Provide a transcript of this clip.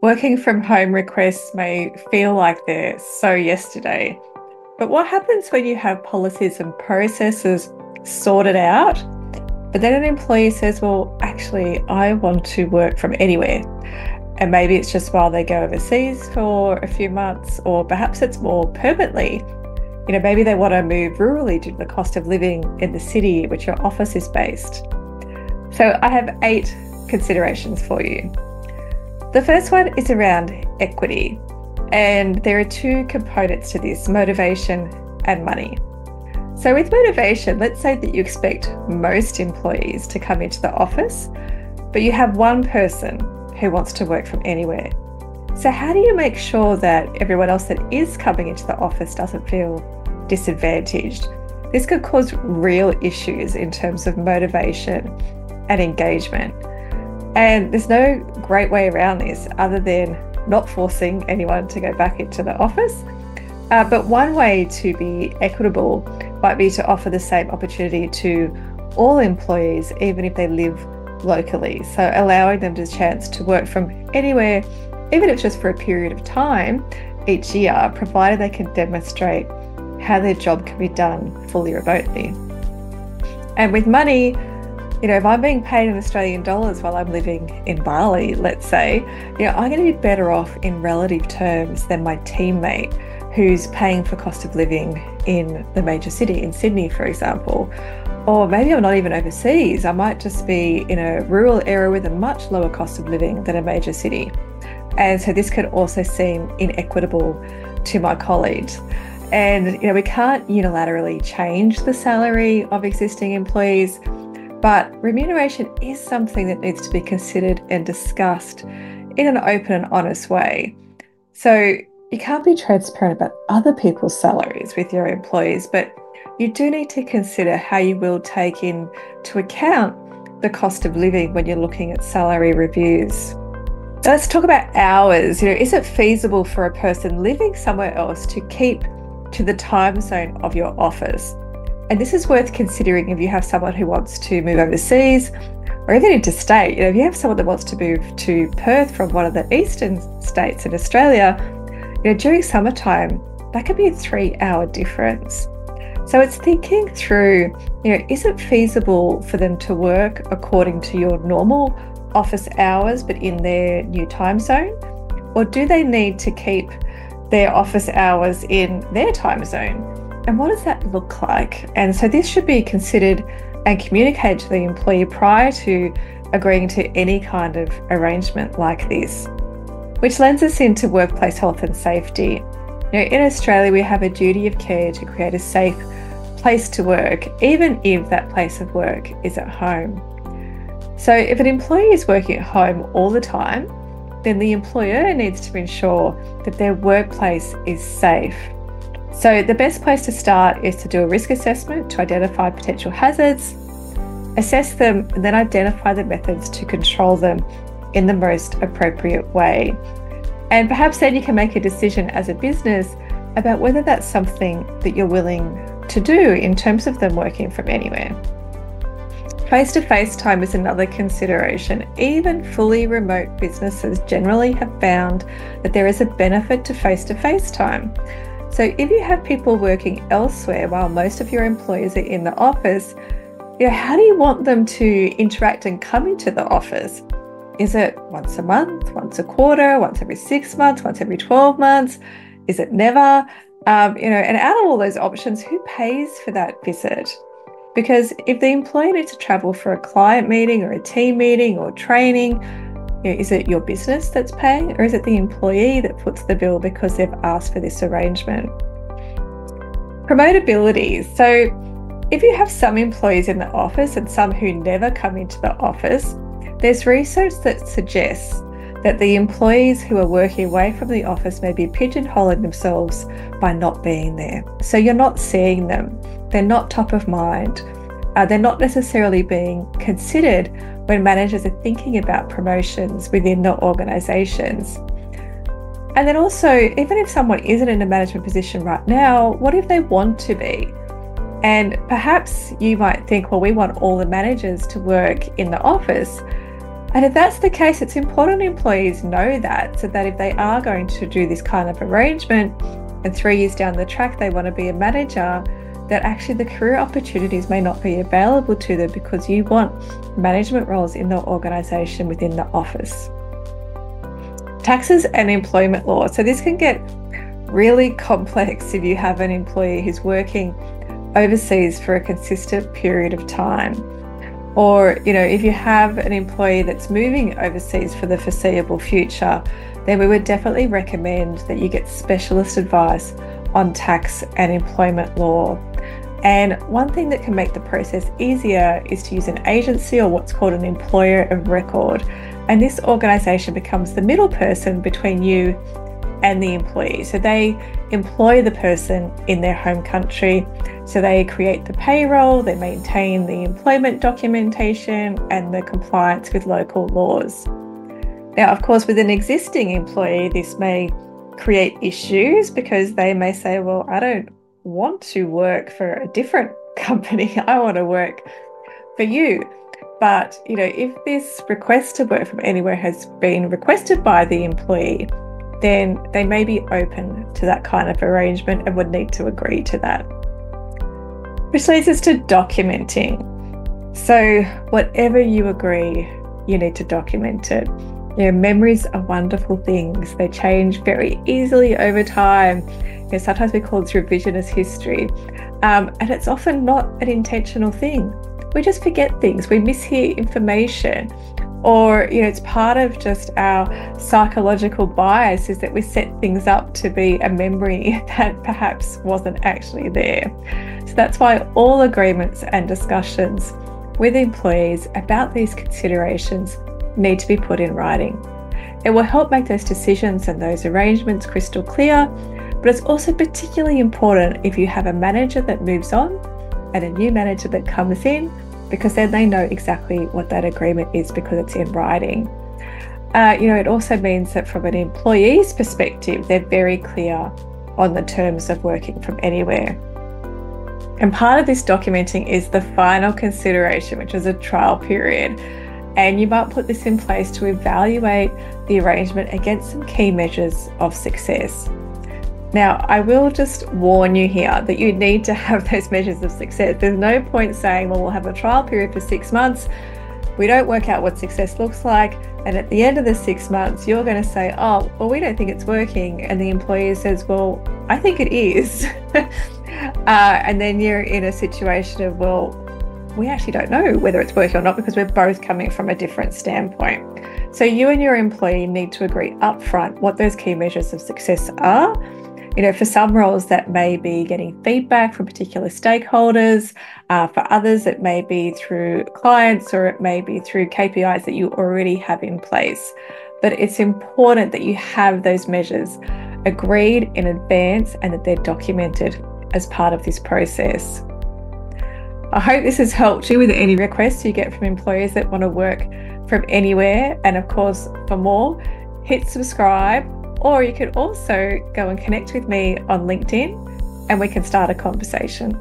Working from home requests may feel like they're so yesterday, but what happens when you have policies and processes sorted out, but then an employee says, well, actually, I want to work from anywhere. And maybe it's just while they go overseas for a few months, or perhaps it's more permanently. Maybe they want to move rurally due to the cost of living in the city in which your office is based. So I have 8 considerations for you. The first one is around equity, and there are 2 components to this: motivation and money. So with motivation, let's say that you expect most employees to come into the office, but you have one person who wants to work from anywhere. So how do you make sure that everyone else that is coming into the office doesn't feel disadvantaged? This could cause real issues in terms of motivation and engagement. And there's no great way around this other than not forcing anyone to go back into the office. But one way to be equitable might be to offer the same opportunity to all employees, even if they live locally. So allowing them the chance to work from anywhere, even if it's just for a period of time each year, provided they can demonstrate how their job can be done fully remotely. And with money, if I'm being paid in Australian dollars while I'm living in Bali, let's say, I'm going to be better off in relative terms than my teammate who's paying for cost of living in the major city, in Sydney, for example. Or maybe I'm not even overseas. I might just be in a rural area with a much lower cost of living than a major city. And so this could also seem inequitable to my colleagues. And, we can't unilaterally change the salary of existing employees, but remuneration is something that needs to be considered and discussed in an open and honest way. So you can't be transparent about other people's salaries with your employees, but you do need to consider how you will take into account the cost of living when you're looking at salary reviews. Let's talk about hours. Is it feasible for a person living somewhere else to keep to the time zone of your office? And this is worth considering if you have someone who wants to move overseas or even interstate. If you have someone that wants to move to Perth from one of the eastern states in Australia, during summertime, that could be a 3-hour difference. So it's thinking through, is it feasible for them to work according to your normal office hours, but in their new time zone? Or do they need to keep their office hours in their time zone? And what does that look like? And so this should be considered and communicated to the employee prior to agreeing to any kind of arrangement like this, which lends us into workplace health and safety. In Australia, we have a duty of care to create a safe place to work, even if that place of work is at home. So if an employee is working at home all the time, then the employer needs to ensure that their workplace is safe. So the best place to start is to do a risk assessment to identify potential hazards, assess them, and then identify the methods to control them in the most appropriate way. And perhaps then you can make a decision as a business about whether that's something that you're willing to do in terms of them working from anywhere. Face-to-face time is another consideration. Even fully remote businesses generally have found that there is a benefit to face-to-face time. So if you have people working elsewhere while most of your employees are in the office, how do you want them to interact and come into the office? Is it once a month, once a quarter, once every 6 months, once every 12 months? Is it never? And out of all those options, who pays for that visit? Because if the employee needs to travel for a client meeting or a team meeting or training, is it your business that's paying, or is it the employee that puts the bill because they've asked for this arrangement? Promotability. So if you have some employees in the office and some who never come into the office, there's research that suggests that the employees who are working away from the office may be pigeonholing themselves by not being there. So you're not seeing them. They're not top of mind. They're not necessarily being considered when managers are thinking about promotions within the organisations. And then also, even if someone isn't in a management position right now, what if they want to be? And perhaps you might think, well, we want all the managers to work in the office. And if that's the case, it's important employees know that, so that if they are going to do this kind of arrangement and 3 years down the track they want to be a manager, that actually the career opportunities may not be available to them because you want management roles in the organisation within the office. Taxes and employment law. So this can get really complex if you have an employee who's working overseas for a consistent period of time. Or, if you have an employee that's moving overseas for the foreseeable future, then we would definitely recommend that you get specialist advice on tax and employment law. And one thing that can make the process easier is to use an agency or what's called an employer of record. And this organisation becomes the middle person between you and the employee. So they employ the person in their home country. So they create the payroll, they maintain the employment documentation and the compliance with local laws. Now, of course, with an existing employee, this may create issues because they may say, well, I don't want to work for a different company. I want to work for you. But, if this request to work from anywhere has been requested by the employee, then they may be open to that kind of arrangement and would need to agree to that. Which leads us to documenting. So whatever you agree, you need to document it. Memories are wonderful things. They change very easily over time. Sometimes we call this revisionist history. And it's often not an intentional thing. We just forget things. We mishear information. Or, it's part of just our psychological bias is that we set things up to be a memory that perhaps wasn't actually there. So that's why all agreements and discussions with employees about these considerations need to be put in writing. It will help make those decisions and those arrangements crystal clear, but it's also particularly important if you have a manager that moves on and a new manager that comes in, because then they know exactly what that agreement is because it's in writing. It also means that from an employee's perspective, they're very clear on the terms of working from anywhere. And part of this documenting is the final consideration, which is a trial period. And you might put this in place to evaluate the arrangement against some key measures of success. Now, I will just warn you here that you need to have those measures of success. There's no point saying, well, we'll have a trial period for 6 months. We don't work out what success looks like. And at the end of the 6 months, you're going to say, oh, well, we don't think it's working. And the employer says, well, I think it is. And then you're in a situation of, well, we actually don't know whether it's working or not because we're both coming from a different standpoint. So you and your employee need to agree upfront what those key measures of success are. For some roles that may be getting feedback from particular stakeholders. For others, it may be through clients or it may be through KPIs that you already have in place. But it's important that you have those measures agreed in advance and that they're documented as part of this process. I hope this has helped you with any requests you get from employers that want to work from anywhere. And of course, for more, hit subscribe. Or you could also go and connect with me on LinkedIn and we can start a conversation.